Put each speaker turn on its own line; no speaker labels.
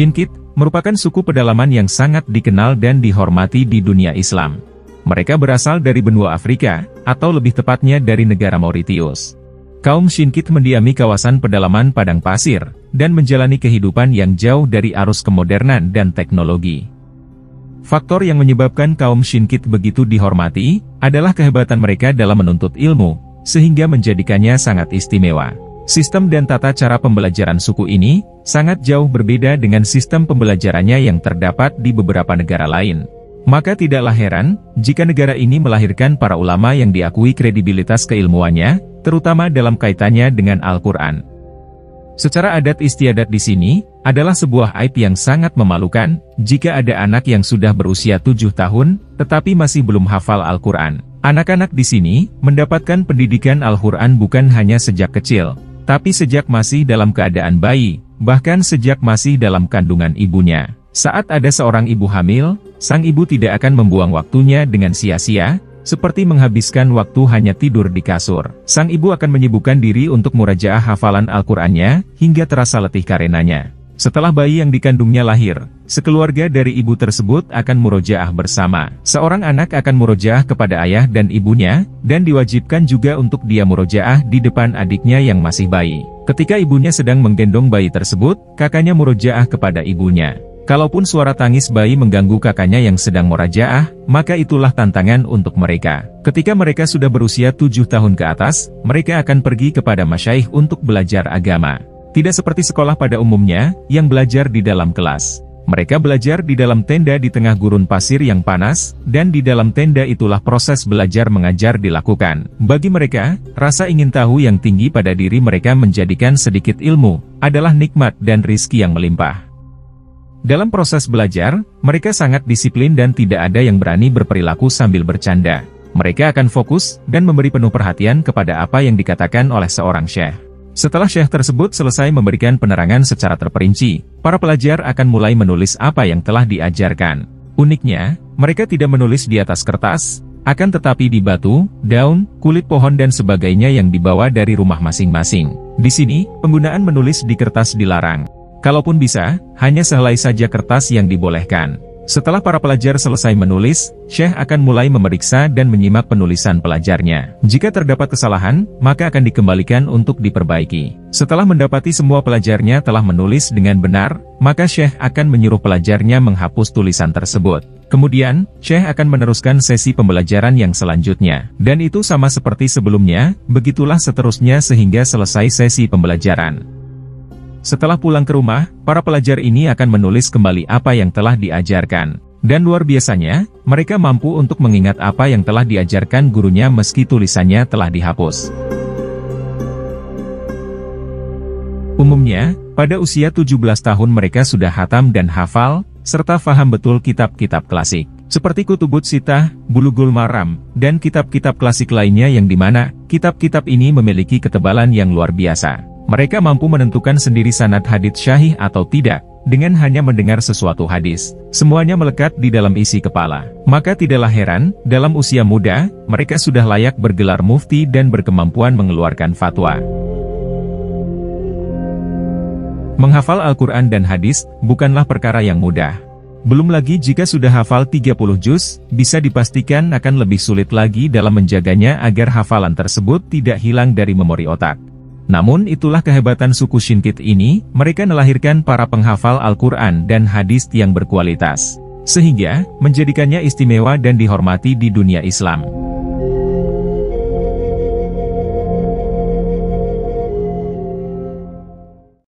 Shinqit merupakan suku pedalaman yang sangat dikenal dan dihormati di dunia Islam. Mereka berasal dari benua Afrika, atau lebih tepatnya dari negara Mauritius. Kaum Shinqit mendiami kawasan pedalaman padang pasir, dan menjalani kehidupan yang jauh dari arus kemodernan dan teknologi. Faktor yang menyebabkan kaum Shinqit begitu dihormati, adalah kehebatan mereka dalam menuntut ilmu, sehingga menjadikannya sangat istimewa. Sistem dan tata cara pembelajaran suku ini, sangat jauh berbeda dengan sistem pembelajarannya yang terdapat di beberapa negara lain. Maka tidaklah heran, jika negara ini melahirkan para ulama yang diakui kredibilitas keilmuannya, terutama dalam kaitannya dengan Al-Quran. Secara adat istiadat di sini, adalah sebuah aib yang sangat memalukan, jika ada anak yang sudah berusia 7 tahun, tetapi masih belum hafal Al-Quran. Anak-anak di sini, mendapatkan pendidikan Al-Quran bukan hanya sejak kecil, tapi sejak masih dalam keadaan bayi, bahkan sejak masih dalam kandungan ibunya. Saat ada seorang ibu hamil, sang ibu tidak akan membuang waktunya dengan sia-sia, seperti menghabiskan waktu hanya tidur di kasur. Sang ibu akan menyibukkan diri untuk murajaah hafalan Al-Qur'annya, hingga terasa letih karenanya. Setelah bayi yang dikandungnya lahir, sekeluarga dari ibu tersebut akan murojaah bersama. Seorang anak akan murojaah kepada ayah dan ibunya, dan diwajibkan juga untuk dia murojaah di depan adiknya yang masih bayi. Ketika ibunya sedang menggendong bayi tersebut, kakaknya murojaah kepada ibunya. Kalaupun suara tangis bayi mengganggu kakaknya yang sedang murajaah, maka itulah tantangan untuk mereka. Ketika mereka sudah berusia 7 tahun ke atas, mereka akan pergi kepada masyaikh untuk belajar agama. Tidak seperti sekolah pada umumnya, yang belajar di dalam kelas. Mereka belajar di dalam tenda di tengah gurun pasir yang panas, dan di dalam tenda itulah proses belajar mengajar dilakukan. Bagi mereka, rasa ingin tahu yang tinggi pada diri mereka menjadikan sedikit ilmu, adalah nikmat dan rizki yang melimpah. Dalam proses belajar, mereka sangat disiplin dan tidak ada yang berani berperilaku sambil bercanda. Mereka akan fokus, dan memberi penuh perhatian kepada apa yang dikatakan oleh seorang syekh. Setelah syekh tersebut selesai memberikan penerangan secara terperinci, para pelajar akan mulai menulis apa yang telah diajarkan. Uniknya, mereka tidak menulis di atas kertas, akan tetapi di batu, daun, kulit pohon dan sebagainya yang dibawa dari rumah masing-masing. Di sini, penggunaan menulis di kertas dilarang. Kalaupun bisa, hanya sehelai saja kertas yang dibolehkan. Setelah para pelajar selesai menulis, syekh akan mulai memeriksa dan menyimak penulisan pelajarnya. Jika terdapat kesalahan, maka akan dikembalikan untuk diperbaiki. Setelah mendapati semua pelajarnya telah menulis dengan benar, maka syekh akan menyuruh pelajarnya menghapus tulisan tersebut. Kemudian, syekh akan meneruskan sesi pembelajaran yang selanjutnya. Dan itu sama seperti sebelumnya, begitulah seterusnya sehingga selesai sesi pembelajaran. Setelah pulang ke rumah, para pelajar ini akan menulis kembali apa yang telah diajarkan. Dan luar biasanya, mereka mampu untuk mengingat apa yang telah diajarkan gurunya meski tulisannya telah dihapus. Umumnya, pada usia 17 tahun mereka sudah hatam dan hafal, serta faham betul kitab-kitab klasik. Seperti Kutubut Sittah, Bulughul Maram, dan kitab-kitab klasik lainnya yang dimana, kitab-kitab ini memiliki ketebalan yang luar biasa. Mereka mampu menentukan sendiri sanad hadits syahih atau tidak, dengan hanya mendengar sesuatu hadis. Semuanya melekat di dalam isi kepala. Maka tidaklah heran, dalam usia muda, mereka sudah layak bergelar mufti dan berkemampuan mengeluarkan fatwa. Menghafal Al-Quran dan hadis, bukanlah perkara yang mudah. Belum lagi jika sudah hafal 30 juz, bisa dipastikan akan lebih sulit lagi dalam menjaganya agar hafalan tersebut tidak hilang dari memori otak. Namun itulah kehebatan suku Shinqit ini, mereka melahirkan para penghafal Al-Quran dan hadis yang berkualitas. Sehingga, menjadikannya istimewa dan dihormati di dunia Islam.